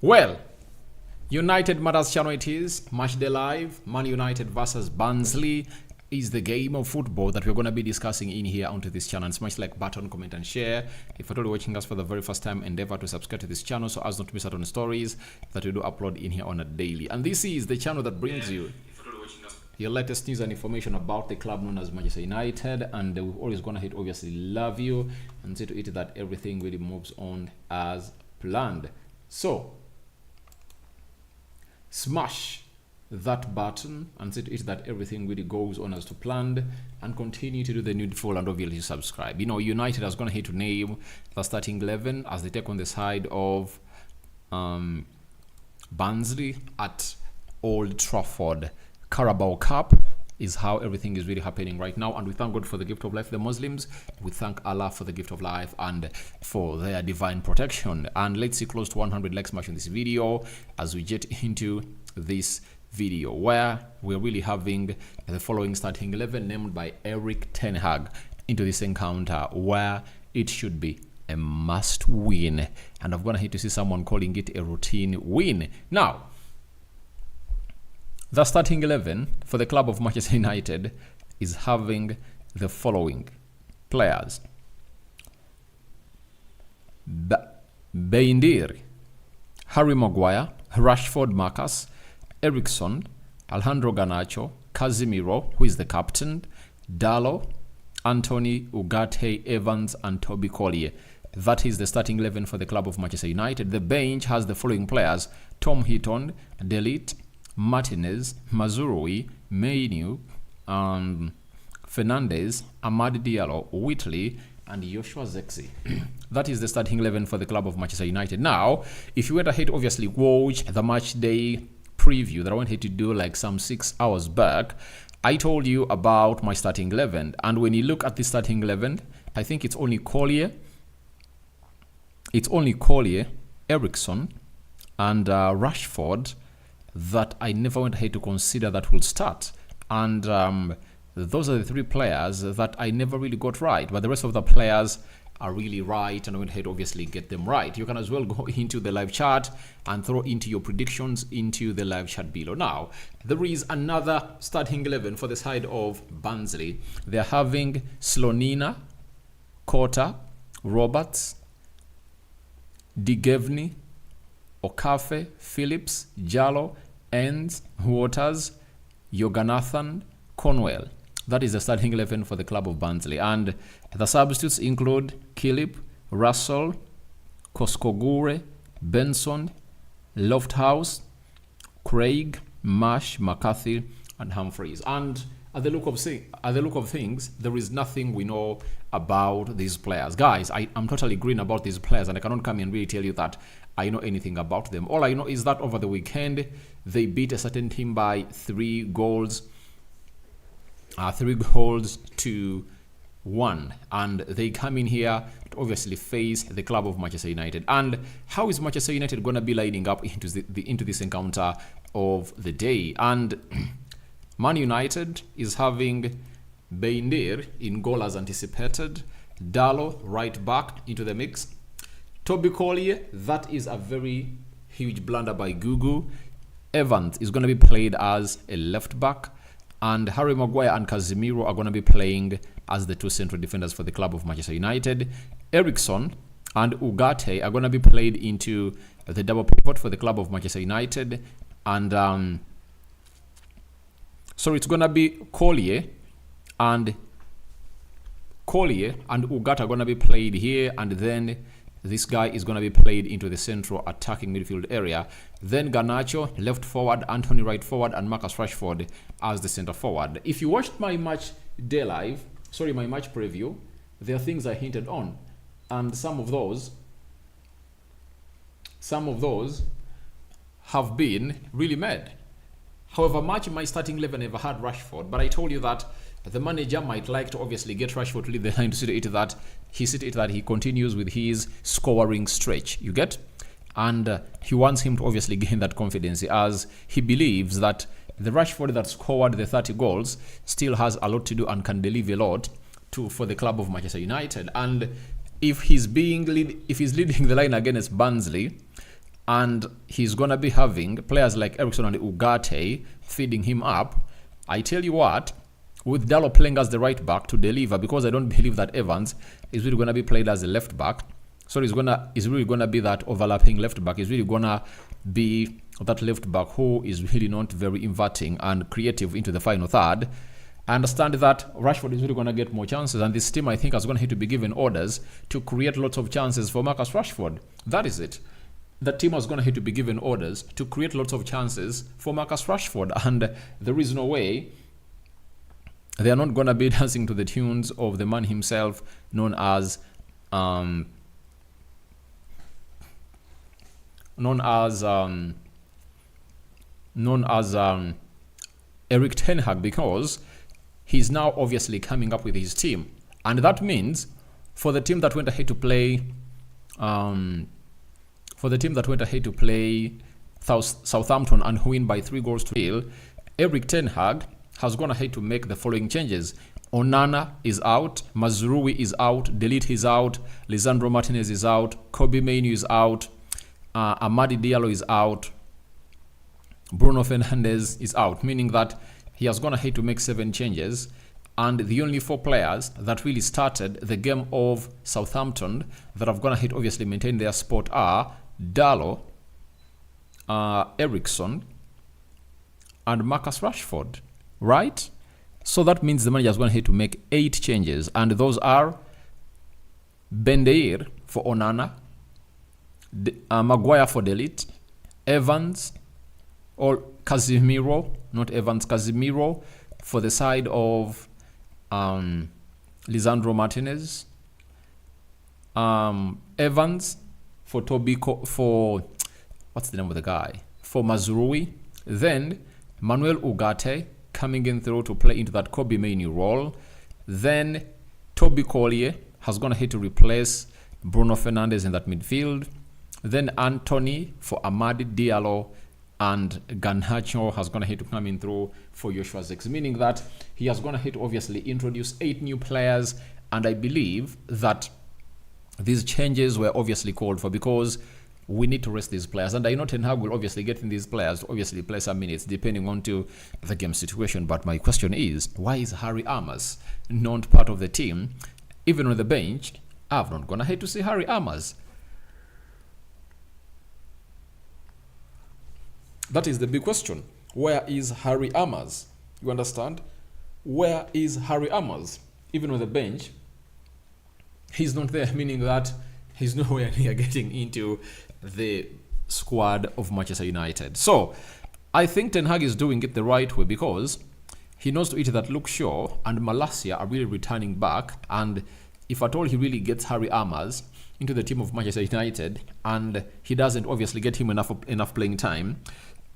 Well, United Matters channel it is. Match Day Live. Man United versus Barnsley is the game of football that we're going to be discussing in here onto this channel. Smash like button, comment and share. If you're watching us for the very first time, endeavor to subscribe to this channel so as not to miss out on stories that we do upload in here on a daily. And this is the channel that brings you your latest news and information about the club known as Manchester United. And we've always gone ahead, obviously love you and see to it that everything really moves on as planned. So smash that button and see to it that everything really goes on as to planned, and continue to do the needful and obviously subscribe. You know, United has gone ahead to name the starting 11 as they take on the side of Barnsley at Old Trafford. Carabao Cup is how everything is really happening right now, and we thank God for the gift of life. The Muslims, we thank Allah for the gift of life and for their divine protection. And let's see close to 100 likes match in this video as we get into this video, where we're really having the following starting 11 named by Erik ten Hag into this encounter, where it should be a must win, and I've gone ahead to see someone calling it a routine win. Now, the starting 11 for the club of Manchester United is having the following players: Beindir, Harry Maguire, Rashford, Marcus, Eriksson, Alejandro Garnacho, Casemiro, who is the captain, Dalot, Anthony, Ugarte, Evans, and Toby Collyer. That is the starting 11 for the club of Manchester United. The bench has the following players: Tom Heaton, Delete, Martinez, Mazurui, Mainu, Fernandez, Amad Diallo, Whitley, and Joshua Zexi. That is the starting 11 for the club of Manchester United. Now, if you went ahead, obviously watch the match day preview that I wanted to do like some 6 hours back, I told you about my starting 11. And when you look at the starting 11, I think it's only Collyer, Eriksson, and Rashford that I never went ahead to consider that will start. And those are the 3 players that I never really got right, but the rest of the players are really right, and I went ahead to obviously get them right. You can as well go into the live chat and throw into your predictions into the live chat below. Now, there is another starting 11 for the side of Barnsley. They're having Slonina, Kota, Roberts, Digevni, Okafe, Phillips, Jallo, Enns, Waters, Yoganathan, Conwell. That is the starting 11 for the club of Barnsley. And the substitutes include Kilip, Russell, Koskogure, Benson, Lofthouse, Craig, Marsh, McCarthy, and Humphreys. And at the look of things, there is nothing we know about these players. Guys, I'm totally green about these players, and I cannot come and really tell you that I know anything about them. All I know is that over the weekend, they beat a certain team by 3 goals to 1, and they come in here to obviously face the club of Manchester United. And how is Manchester United going to be lining up into this encounter of the day? And Man United is having Beindir in goal as anticipated, Dalot right back into the mix, Toby Collyer, that is a very huge blunder by Gugu. Evans is going to be played as a left back, and Harry Maguire and Casemiro are going to be playing as the 2 central defenders for the club of Manchester United. Eriksson and Ugarte are going to be played into the double pivot for the club of Manchester United. And so it's going to be Collyer and Ugarte are going to be played here, and then this guy is going to be played into the central attacking midfield area. Then Garnacho left forward, Anthony right forward, and Marcus Rashford as the center forward. If you watched my match preview, there are things I hinted on, and some of those have been really mad. However, much in my starting 11 never had Rashford, but I told you that the manager might like to obviously get Rashford to lead the line to see that he continues with his scoring stretch. You get? And he wants him to obviously gain that confidence, as he believes that the Rashford that scored the 30 goals still has a lot to do and can deliver a lot for the club of Manchester United. And if he's leading the line against Barnsley, and he's going to be having players like Ericsson and Ugarte feeding him up, I tell you what, with Dalot playing as the right back to deliver, because I don't believe that Evans is really going to be played as a left back. So he's really going to be that overlapping left back. He's really going to be that left back who is really not very inverting and creative into the final third. I understand that Rashford is really going to get more chances, and this team, I think, is going to have to be given orders to create lots of chances for Marcus Rashford. That is it. The team is going to have to be given orders to create lots of chances for Marcus Rashford, and there is no way they are not going to be dancing to the tunes of the man himself, known as Erik ten Hag, because he's now obviously coming up with his team, and that means for the team that went ahead to play Southampton and win by 3-0, Erik ten Hag has gone ahead to make the following changes. Onana is out, Mazraoui is out, Delete is out, Lisandro Martinez is out, Kobe Mainoo is out, Amadi Diallo is out, Bruno Fernandes is out, meaning that he has gone ahead to make 7 changes, and the only 4 players that really started the game of Southampton that have gone ahead obviously maintain their spot are Dalot, Ericsson, and Marcus Rashford, right? So that means the manager is going ahead to make 8 changes, and those are Bendeir for Onana, Maguire for Delete, Evans, or Casemiro, not Evans, Casemiro for the side of Lisandro Martinez, Evans for for what's the name of the guy? For Mazraoui, then Manuel Ugarte coming in through to play into that Kobe Mainoo role. Then Toby Collyer has gone ahead to replace Bruno Fernandes in that midfield. Then Anthony for Amadi Diallo, and Garnacho has gone ahead to come in through for Joshua Zirkzee, meaning that he has gone ahead to obviously introduce 8 new players, and I believe that these changes were obviously called for because we need to rest these players, and I know Ten Hag will obviously get in these players to obviously play some minutes depending on to the game situation. But my question is, why is Harry Amers not part of the team? Even on the bench, I've not gone ahead to see Harry Amers. That is the big question. Where is Harry Amers? You understand? Where is Harry Amers? Even on the bench, he's not there, meaning that he's nowhere near getting into the squad of Manchester United. So I think Ten Hag is doing it the right way because he knows to it that Luke Shaw and Malacia are really returning back, and if at all he really gets Harry Amers into the team of Manchester United and he doesn't obviously get him enough playing time,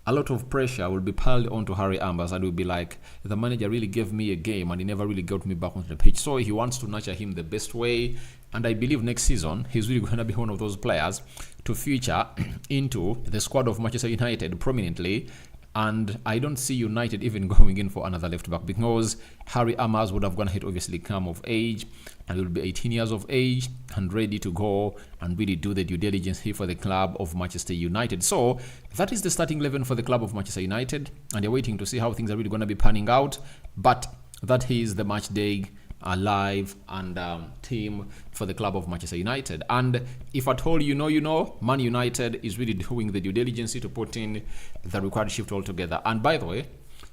a lot of pressure will be piled onto Harry Amers, and will be like, the manager really gave me a game and he never really got me back onto the pitch. So he wants to nurture him the best way, and I believe next season he's really going to be one of those players to feature into the squad of Manchester United prominently. And I don't see United even going in for another left back because Harry Amers would have gone ahead obviously come of age, and will be 18 years of age and ready to go and really do the due diligence here for the club of Manchester United. So that is the starting 11 for the club of Manchester United, and they're waiting to see how things are really going to be panning out. But that is the match day live and team for the club of Manchester United. And if at all you know, Man United is really doing the due diligence to put in the required shift altogether. And by the way,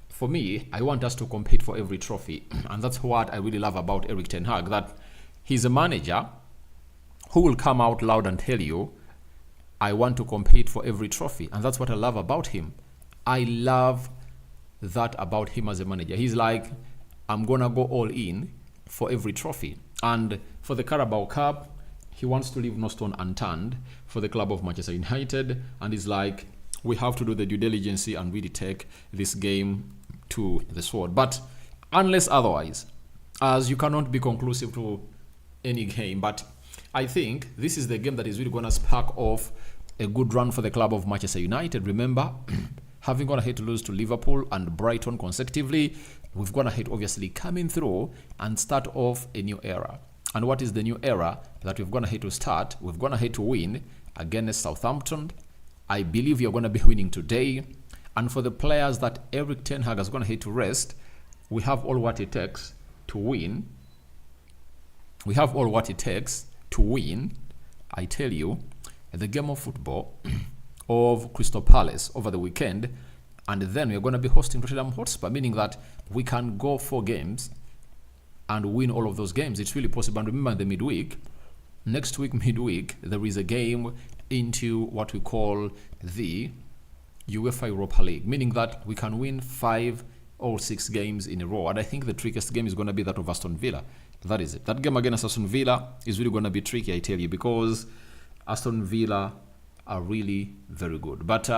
for me, I want us to compete for every trophy, and that's what I really love about Erik ten Hag, that he's a manager who will come out loud and tell you, I want to compete for every trophy, and that's what I love about him. I love that about him as a manager. He's like, I'm gonna go all in for every trophy. And for the Carabao Cup, he wants to leave no stone unturned for the club of Manchester United, and he's like, we have to do the due diligence and really take this game to the sword. But unless otherwise, as you cannot be conclusive to any game, but I think this is the game that is really going to spark off a good run for the club of Manchester United. Remember, having gone ahead to lose to Liverpool and Brighton consecutively, we've gone ahead obviously coming through and start off a new era. And what is the new era that we've gone ahead to start? We've gone ahead to win against Southampton, I believe you're going to be winning today. And for the players that Erik ten Hag is going to hit to rest, we have all what it takes to win. We have all what it takes to win, I tell you, the game of football of Crystal Palace over the weekend. And then we're going to be hosting Tottenham Hotspur, meaning that we can go 4 games and win all of those games. It's really possible. And remember, the midweek, next week midweek, there is a game into what we call the UEFA Europa League, meaning that we can win 5 or 6 games in a row. And I think the trickiest game is going to be that of Aston Villa. That is it. That game against Aston Villa is really going to be tricky, I tell you, because Aston Villa are really very good. But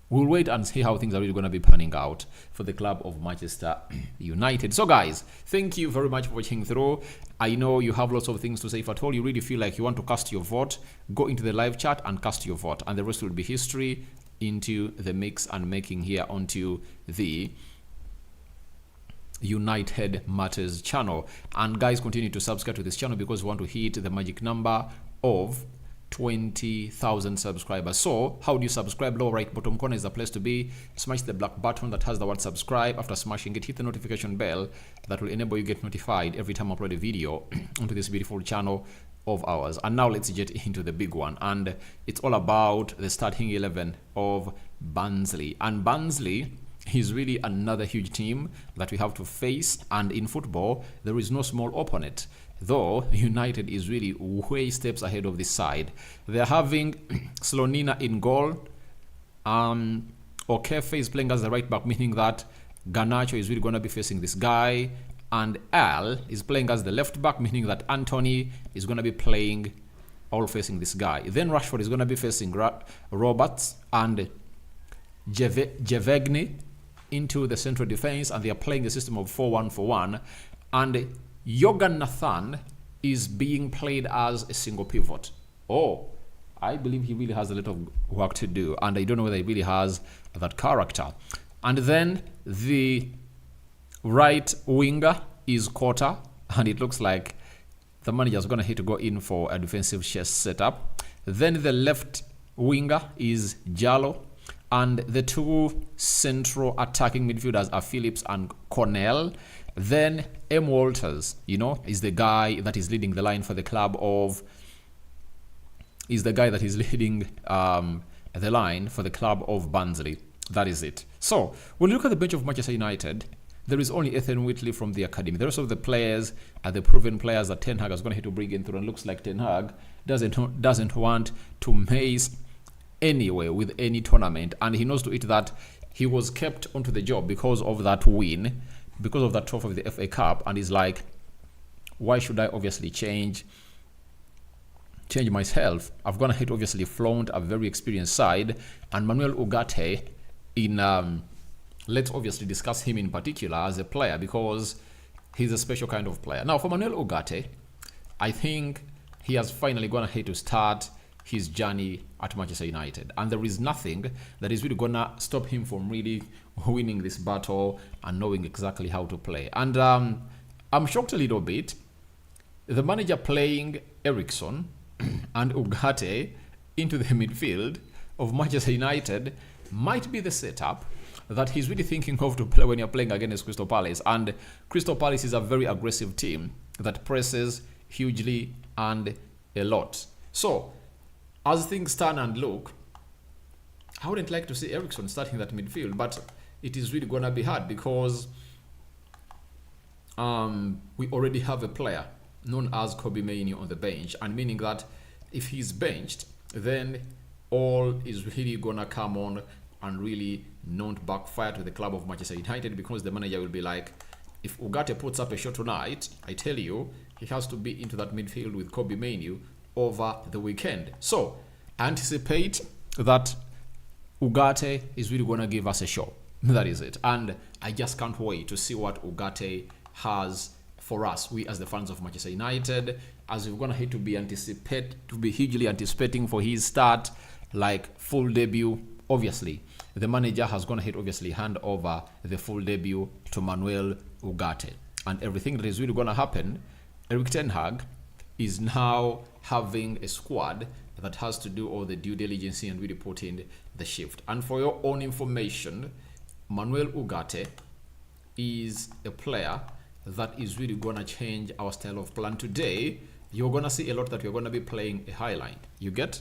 we'll wait and see how things are really going to be panning out for the club of Manchester United. So guys, thank you very much for watching through. I know you have lots of things to say. If at all you really feel like you want to cast your vote, go into the live chat and cast your vote. And the rest will be history into the mix and making here onto the United Matters channel. And guys, continue to subscribe to this channel because we want to hit the magic number of 20,000 subscribers. So how do you subscribe? Lower right bottom corner is the place to be. Smash the black button that has the word subscribe. After smashing it, hit the notification bell that will enable you get notified every time I upload a video onto this beautiful channel of ours. And now let's get into the big one, and it's all about the starting 11 of Barnsley. And Barnsley is really another huge team that we have to face, and in football there is no small opponent, though United is really way steps ahead of this side. They're having Slonina in goal. Okefe is playing as the right back, meaning that Garnacho is really going to be facing this guy, and Al is playing as the left back, meaning that Anthony is going to be playing all facing this guy. Then Rashford is going to be facing Roberts and Jevegny into the central defense, and they are playing a system of 4-1-4-1, and Jorgen Nathan is being played as a single pivot. Oh, I believe he really has a lot of work to do, and I don't know whether he really has that character. And then the right winger is Cotter, and it looks like the manager is going to hit to go in for a defensive chest setup. Then the left winger is Jallo, and the 2 central attacking midfielders are Phillips and Cornell. Then M. Walters, is the guy that is leading the line for the club of, the line for the club of Barnsley. That is it. So when you look at the bench of Manchester United, there is only Ethan Whitley from the academy. The rest of the players are the proven players that Ten Hag is going to hit to bring in through, and looks like Ten Hag doesn't want to mess anyway with any tournament, and he knows to it that he was kept onto the job because of that win, because of that trophy of the FA Cup, and he's like, why should I obviously change myself? I've gonna hit obviously flaunt a very experienced side, and Manuel Ugarte let's obviously discuss him in particular as a player because he's a special kind of player. Now for Manuel Ugarte, I think he has finally gonna hit to start his journey at Manchester United, and there is nothing that is really gonna stop him from really winning this battle and knowing exactly how to play. And I'm shocked a little bit, the manager playing Eriksson and Ugarte into the midfield of Manchester United might be the setup that he's really thinking of to play when you're playing against Crystal Palace. And Crystal Palace is a very aggressive team that presses hugely and a lot. So as things stand and look, I wouldn't like to see Eriksson starting that midfield, but it is really going to be hard because we already have a player known as Kobe Mainoo on the bench, and meaning that if he's benched, then all is really going to come on and really not backfire to the club of Manchester United, because the manager will be like, if Ugarte puts up a shot tonight, I tell you, he has to be into that midfield with Kobe Mainoo over the weekend. So I anticipate that Ugarte is really going to give us a show. That is it. And I just can't wait to see what Ugarte has for us, we as the fans of Manchester United, as we're going to hit to be hugely anticipating for his start, like full debut. Obviously, the manager has gone ahead, obviously, hand over the full debut to Manuel Ugarte. And everything that is really going to happen, Erik ten Hag is now having a squad that has to do all the due diligence and really put in the shift. And for your own information, Manuel Ugarte is a player that is really gonna change our style of plan. Today, you're gonna see a lot that we're gonna be playing a high line. You get?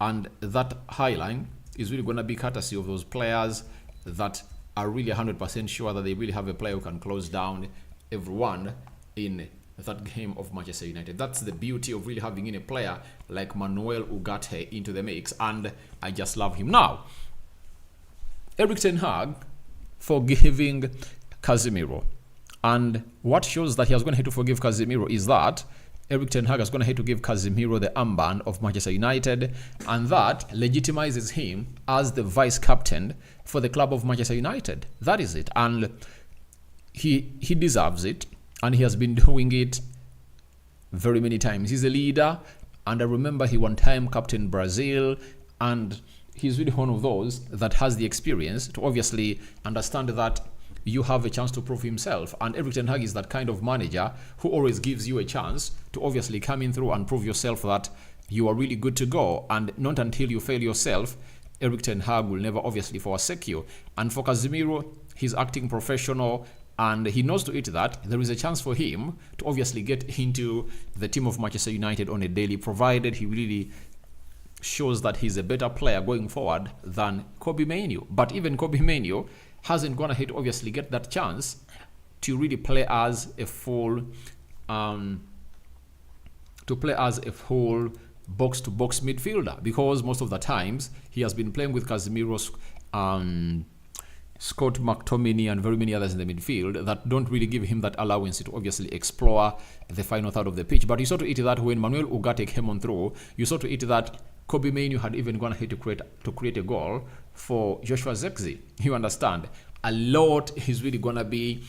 And that high line is really gonna be courtesy of those players that are really 100% sure that they really have a player who can close down everyone in that game of Manchester United. That's the beauty of really having in a player like Manuel Ugarte into the mix, and I just love him. Now, Erik ten Hag forgiving Casemiro, and what shows that he was going to have to forgive Casemiro is that Erik ten Hag is going to have to give Casemiro the armband of Manchester United, and that legitimizes him as the vice captain for the club of Manchester United. That is it, and he deserves it, and he has been doing it very many times. He's a leader, and I remember he one time captained Brazil, and he's really one of those that has the experience to obviously understand that you have a chance to prove himself. And Erik ten Hag is that kind of manager who always gives you a chance to obviously come in through and prove yourself that you are really good to go. And not until you fail yourself, Erik ten Hag will never obviously forsake you. And for Casemiro, he's acting professional, and he knows to it that there is a chance for him to obviously get into the team of Manchester United on a daily, provided he really shows that he's a better player going forward than Kobbie Mainoo. But even Kobbie Mainoo hasn't gone ahead to obviously get that chance to really play as a full box-to-box midfielder, because most of the times he has been playing with Casemiro, Scott McTominay, and very many others in the midfield that don't really give him that allowance to obviously explore the final third of the pitch. But you saw to it that when Manuel Ugarte came on through, you saw to it that Kobbie Mainoo had even gone ahead to create a goal for Joshua Zirkzee. You understand? A lot is really going to be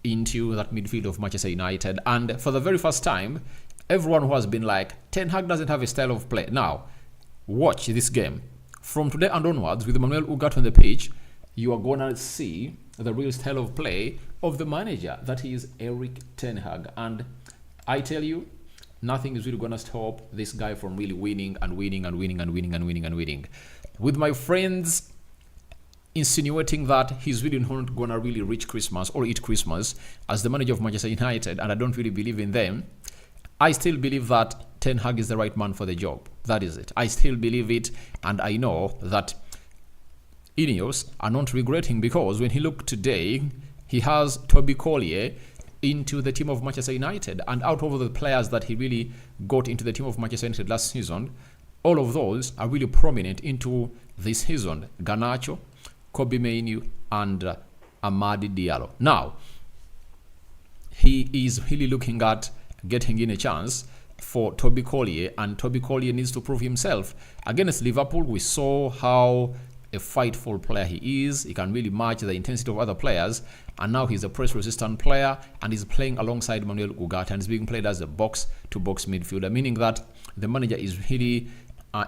into that midfield of Manchester United. And for the very first time, everyone who has been like, Ten Hag doesn't have a style of play. Now, watch this game. From today and onwards, with Manuel Ugarte on the pitch, you are going to see the real style of play of the manager. That is Erik ten Hag. And I tell you, nothing is really going to stop this guy from really winning and winning and winning and winning and winning and winning. With my friends insinuating that he's really not going to really reach Christmas or eat Christmas as the manager of Manchester United, and I don't really believe in them, I still believe that Ten Hag is the right man for the job. That is it. I still believe it, and I know that Ineos are not regretting, because when he looked today, he has Toby Collyer into the team of Manchester United, and out of the players that he really got into the team of Manchester United last season, all of those are really prominent into this season. Garnacho, Kobbie Mainoo, and Amadi Diallo. Now, he is really looking at getting in a chance for Toby Collyer, and Toby Collyer needs to prove himself. Against Liverpool, we saw how a fightful player he is. He can really match the intensity of other players, and now he's a press-resistant player, and he's playing alongside Manuel Ugarte, and he's being played as a box-to-box midfielder, meaning that the manager is really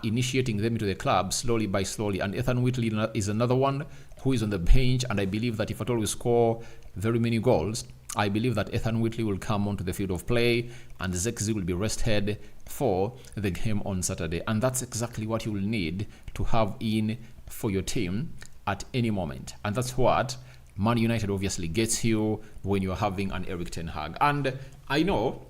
initiating them into the club slowly by slowly. And Ethan Whitley is another one who is on the bench, and I believe that if at all we score very many goals, I believe that Ethan Whitley will come onto the field of play, and Zirkzee will be rested for the game on Saturday. And that's exactly what you will need to have in for your team at any moment. And that's what Man United obviously gets you when you're having an Erik ten Hag. And I know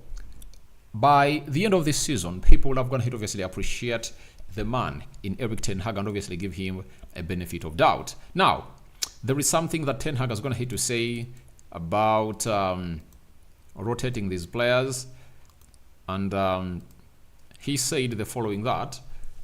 by the end of this season, people will have gone ahead to obviously appreciate the man in Erik ten Hag and obviously give him a benefit of doubt. Now, there is something that Ten Hag has gone ahead to say about rotating these players, and he said the following: that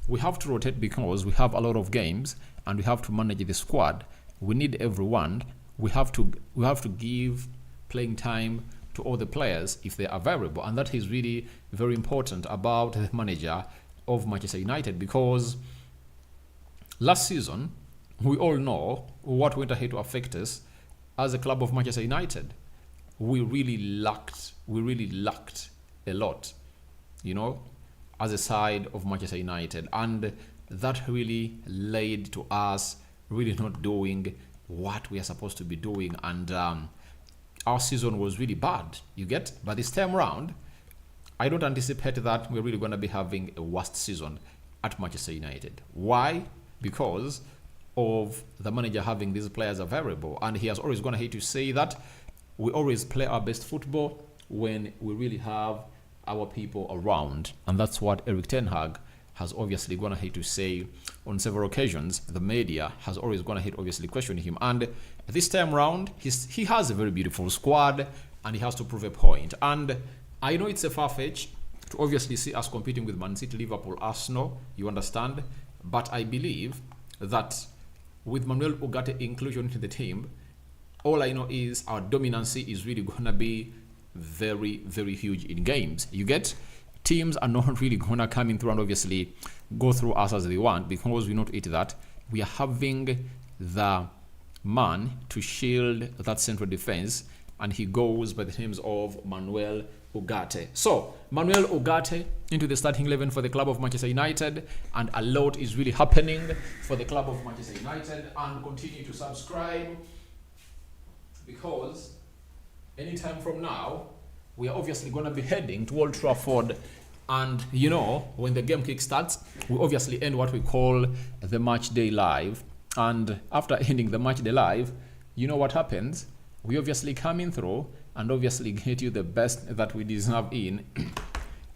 we have to rotate because we have a lot of games and we have to manage the squad. We need everyone. We have to give playing time to all the players if they are available, and that is really very important about the manager of Manchester United, because last season we all know what went ahead to affect us as a club of Manchester United. We really lacked a lot, as a side of Manchester United, and that really led to us really not doing what we are supposed to be doing, and our season was really bad, you get? But this time around, I don't anticipate that we're really going to be having a worst season. at Manchester United. Why? Because of the manager having these players available, and he has always gone ahead to say that we always play our best football when we really have our people around, and that's what Erik ten Hag has obviously gone ahead to say on several occasions. The media has always gone ahead obviously questioning him, and this time round he has a very beautiful squad and he has to prove a point. And I know it's a far-fetch to obviously see us competing with Man City, Liverpool, Arsenal, you understand, but I believe that with Manuel Ugarte inclusion into the team, all I know is our dominancy is really gonna be very, very huge in games. You get? Teams are not really gonna come in through and obviously go through us as they want, because we not eat that. We are having the man to shield that central defense, and he goes by the names of Manuel Ugarte. So Manuel Ugarte into the starting 11 for the club of Manchester United, and a lot is really happening for the club of Manchester United. And continue to subscribe, because anytime from now we are obviously going to be heading to Old Trafford, and you know, when the game kick starts, we obviously end what we call the match day live. And after ending the match day live, you know what happens? We obviously come in through and obviously get you the best that we deserve in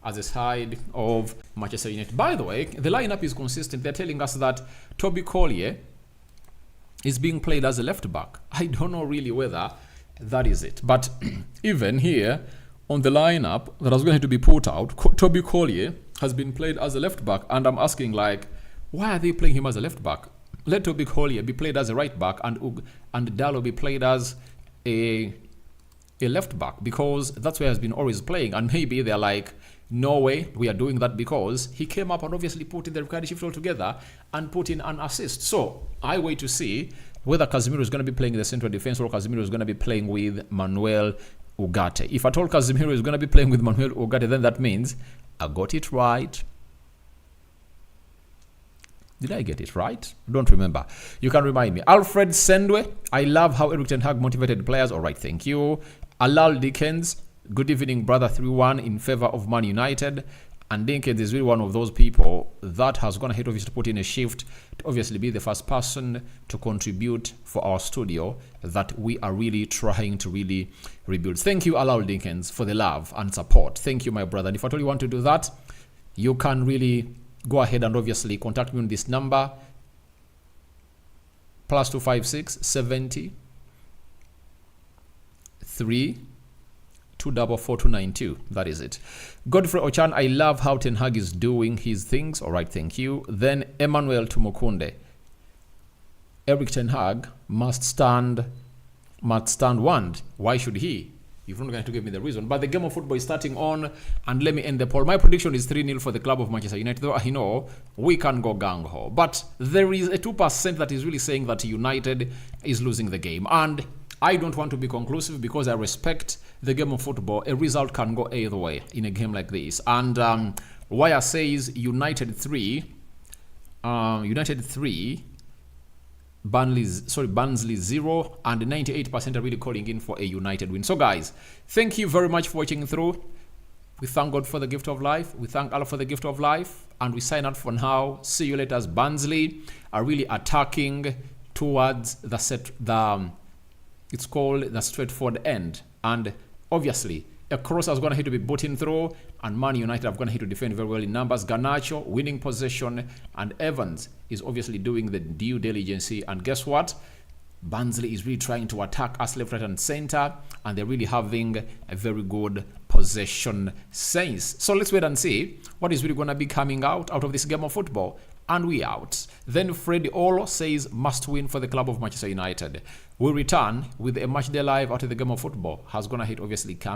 as a side of Manchester United. By the way, the lineup is consistent. They're telling us that Toby Collyer is being played as a left back. I don't know really whether that is it, but even here on the lineup that was going to be put out, Toby Collyer has been played as a left back, and I'm asking, like, why are they playing him as a left back? Let Toby Collyer be played as a right back, and Dalot be played as a left back, because that's where he has been always playing. And maybe they're like, no way, we are doing that, because he came up and obviously put in the Ricardo shift all together and put in an assist. So I wait to see whether Casemiro is going to be playing in the central defense or Casemiro is going to be playing with Manuel Ugarte. If I told Casemiro is going to be playing with Manuel Ugarte, then that means I got it right. Did I get it right? Don't remember. You can remind me. Alfred Sendwe, I love how Erik ten Hag motivated players. All right, thank you. Alal Dickens, good evening, brother. 3-1 in favor of Man United. And Dickens is really one of those people that has gone ahead obviously to put in a shift to obviously be the first person to contribute for our studio that we are really trying to really rebuild. Thank you, Alal Dickens, for the love and support. Thank you, my brother. And if at all you want to do that, you can really go ahead and obviously contact me on this number, +256 70 3 244 292. That is it. Godfrey Ochan, I love how Ten Hag is doing his things. All right, thank you. Then Emmanuel Tumukunde, Erik ten Hag must stand one. Why should he? You're not going to give me the reason, but the game of football is starting on, and let me end the poll. My prediction is 3-0 for the club of Manchester United, though I know we can go gang-ho. But there is a 2% that is really saying that United is losing the game, and I don't want to be conclusive because I respect the game of football. A result can go either way in a game like this. And Wire says United 3, Barnsley 0, and 98% are really calling in for a United win. So guys, thank you very much for watching through. We thank God for the gift of life. We thank Allah for the gift of life, and we sign out for now. See you later, as Barnsley are really attacking towards it's called the straightforward end. And obviously, a cross is going to be put in through, and Man United have gone ahead to defend very well in numbers. Garnacho winning possession, and Evans is obviously doing the due diligence. And guess what? Barnsley is really trying to attack us left, right, and center, and they're really having a very good possession sense. So let's wait and see what is really going to be coming out of this game of football. And we out. Then Freddy Olo says must win for the club of Manchester United. We'll return with a match day live out of the game of football. Has gone ahead obviously come.